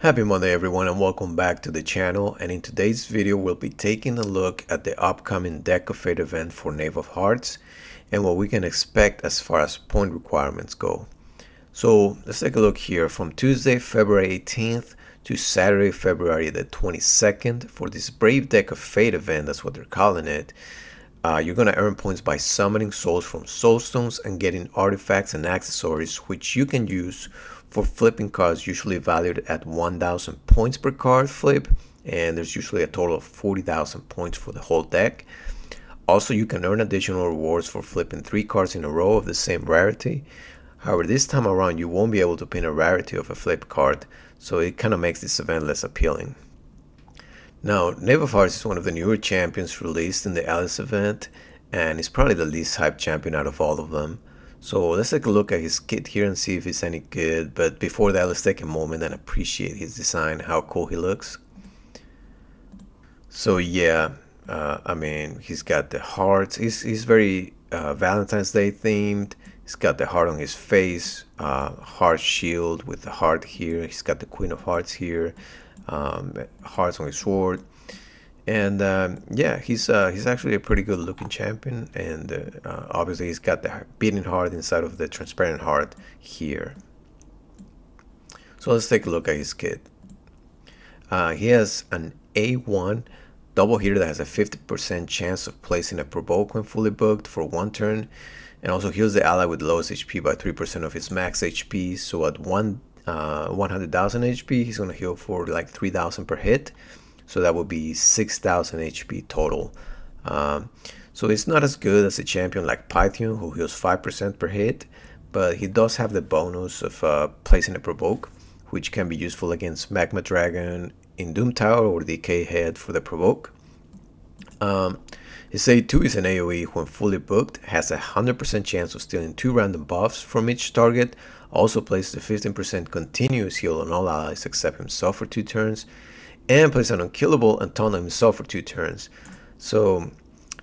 Happy Monday everyone, and welcome back to the channel. And in today's video we'll be taking a look at the upcoming Deck of Fate event for Knave of Hearts and what we can expect as far as point requirements go. So let's take a look here from Tuesday February 18th to Saturday February the 22nd for this Brave Deck of Fate event. That's what they're calling it. You're going to earn points by summoning souls from soulstones and getting artifacts and accessories which you can use for flipping cards, usually valued at 1,000 points per card flip, and there's usually a total of 40,000 points for the whole deck. Also, you can earn additional rewards for flipping 3 cards in a row of the same rarity. However, this time around you won't be able to pin a rarity of a flip card, so it kind of makes this event less appealing. Now, Knave of Hearts is one of the newer champions released in the Alice event, and he's probably the least hyped champion out of all of them. So let's take a look at his kit here and see if it's any good. But before that, let's take a moment and appreciate his design, how cool he looks. So yeah, I mean, he's got the hearts. He's very Valentine's Day themed. He's got the heart on his face, heart shield with the heart here. He's got the Queen of Hearts here, hearts on his sword. And yeah, he's actually a pretty good looking champion, and obviously he's got the beating heart inside of the transparent heart here. So let's take a look at his kit. He has an A1 double hitter that has a 50% chance of placing a provoke when fully booked for 1 turn, and also heals the ally with lowest HP by 3% of his max HP. So at 100,000 HP, he's gonna heal for like 3,000 per hit. So that would be 6,000 HP total. So it's not as good as a champion like Pythian, who heals 5% per hit, but he does have the bonus of placing a provoke, which can be useful against Magma Dragon in Doom Tower or Decay Head for the provoke. His A2 is an AoE when fully booked, has a 100% chance of stealing 2 random buffs from each target, also places a 15% continuous heal on all allies except himself for 2 turns, and plays an unkillable and taunt himself for 2 turns. So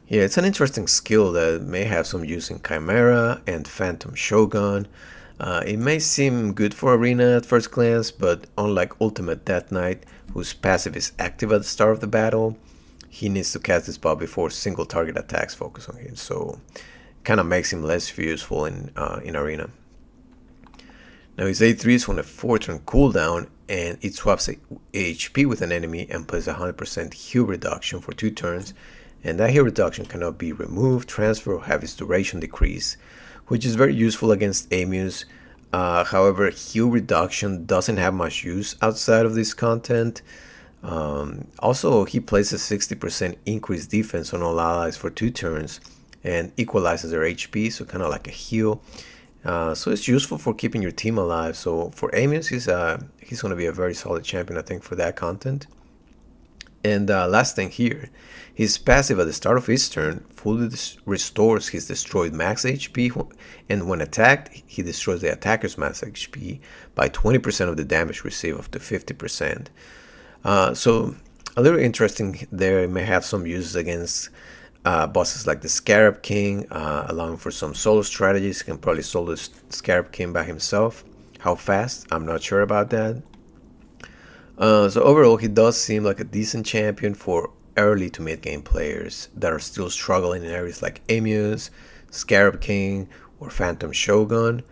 yeah, it's an interesting skill that may have some use in Chimera and Phantom Shogun. It may seem good for Arena at first glance, but unlike Ultimate Death Knight, whose passive is active at the start of the battle, he needs to cast this spell before single target attacks focus on him, so kind of makes him less useful in Arena. Now his A3 is on a 4-turn cooldown, and it swaps HP with an enemy and plays a 100% heal reduction for 2 turns, and that heal reduction cannot be removed, transferred, or have its duration decrease, which is very useful against Emus. However, heal reduction doesn't have much use outside of this content. Also, he places 60% increased defense on all allies for 2 turns and equalizes their HP, so kind of like a heal. So it's useful for keeping your team alive. So for Amius, he's going to be a very solid champion, I think, for that content. And last thing here, his passive at the start of his turn fully restores his destroyed max HP, and when attacked, he destroys the attacker's max HP by 20% of the damage received up to 50%. So a little interesting there. It may have some uses against bosses like the Scarab King, allowing for some solo strategies. He can probably solo the Scarab King by himself. How fast? I'm not sure about that. So overall, he does seem like a decent champion for early to mid game players that are still struggling in areas like Emus, Scarab King, or Phantom Shogun.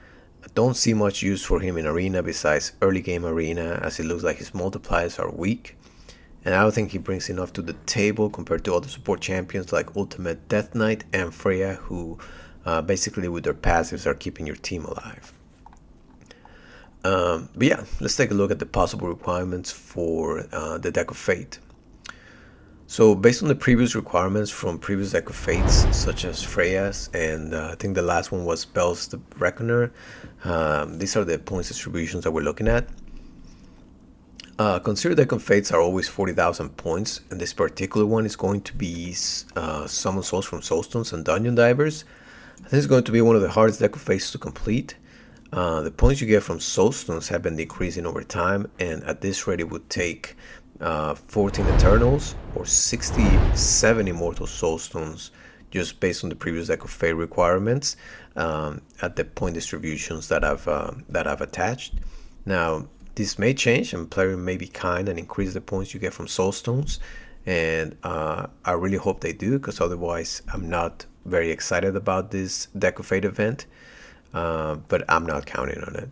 I don't see much use for him in Arena besides early game Arena, as it looks like his multipliers are weak. And I don't think he brings enough to the table compared to other support champions like Ultimate Death Knight and Freya, who basically with their passives are keeping your team alive. But yeah, let's take a look at the possible requirements for the Deck of Fate. So based on the previous requirements from previous Deck of Fates, such as Freya's, and I think the last one was Bel's the Reckoner, these are the points distributions that we're looking at. Consider Deck of Fates are always 40,000 points, and this particular one is going to be Summon Souls from Soulstones and Dungeon Divers. I think it's going to be one of the hardest Deck of Fates to complete. The points you get from Soulstones have been decreasing over time, and at this rate it would take 14 Eternals or 67 Immortal Soulstones, just based on the previous Deck of Fate requirements at the point distributions that I've attached. Now This may change, and plarium may be kind and increase the points you get from soul stones, and I really hope they do, because otherwise I'm not very excited about this Deck of Fate event, but I'm not counting on it.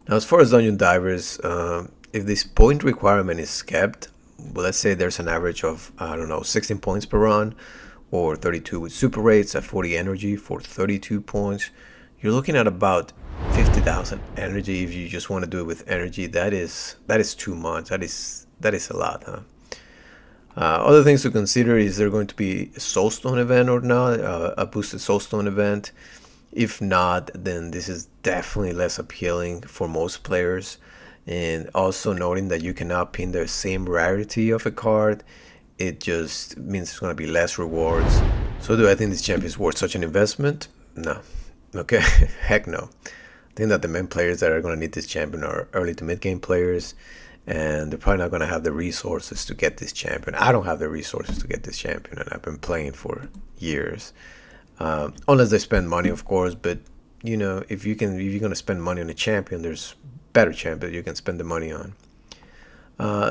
Now, as far as dungeon divers, if this point requirement is kept, well, let's say there's an average of, I don't know, 16 points per run, or 32 with super rates at 40 energy for 32 points, you're looking at about 50,000 energy. If you just want to do it with energy, that is too much. That is a lot, huh? Other things to consider: is there going to be a soulstone event or not, a boosted soulstone event? If not, then this is definitely less appealing for most players. And also noting that you cannot pin the same rarity of a card, it just means it's going to be less rewards. So do I think this champion is worth such an investment? No. Okay, heck no. I think that the main players that are going to need this champion are early to mid game players, and they're probably not going to have the resources to get this champion. I don't have the resources to get this champion, and I've been playing for years. Unless they spend money, of course. But you know, if you're going to spend money on a champion, there's better champion you can spend the money on.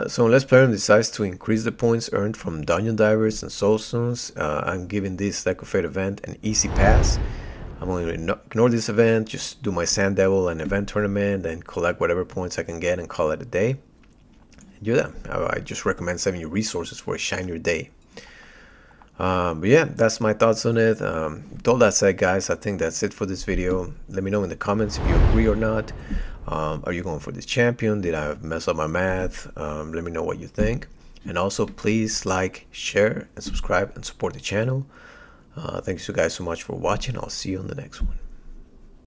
So unless plarium decides to increase the points earned from dungeon divers and soulstones, I'm giving this Deck of Fate event an easy pass. I'm going to ignore this event, just do my Sand Devil and event tournament, and collect whatever points I can get and call it a day. And do that. I just recommend saving your resources for a shinier day. But yeah, that's my thoughts on it. With all that said, guys, I think that's it for this video. Let me know in the comments if you agree or not. Are you going for this champion? Did I mess up my math? Let me know what you think. And also, please like, share, and subscribe and support the channel. Thanks you guys so much for watching. I'll see you on the next one.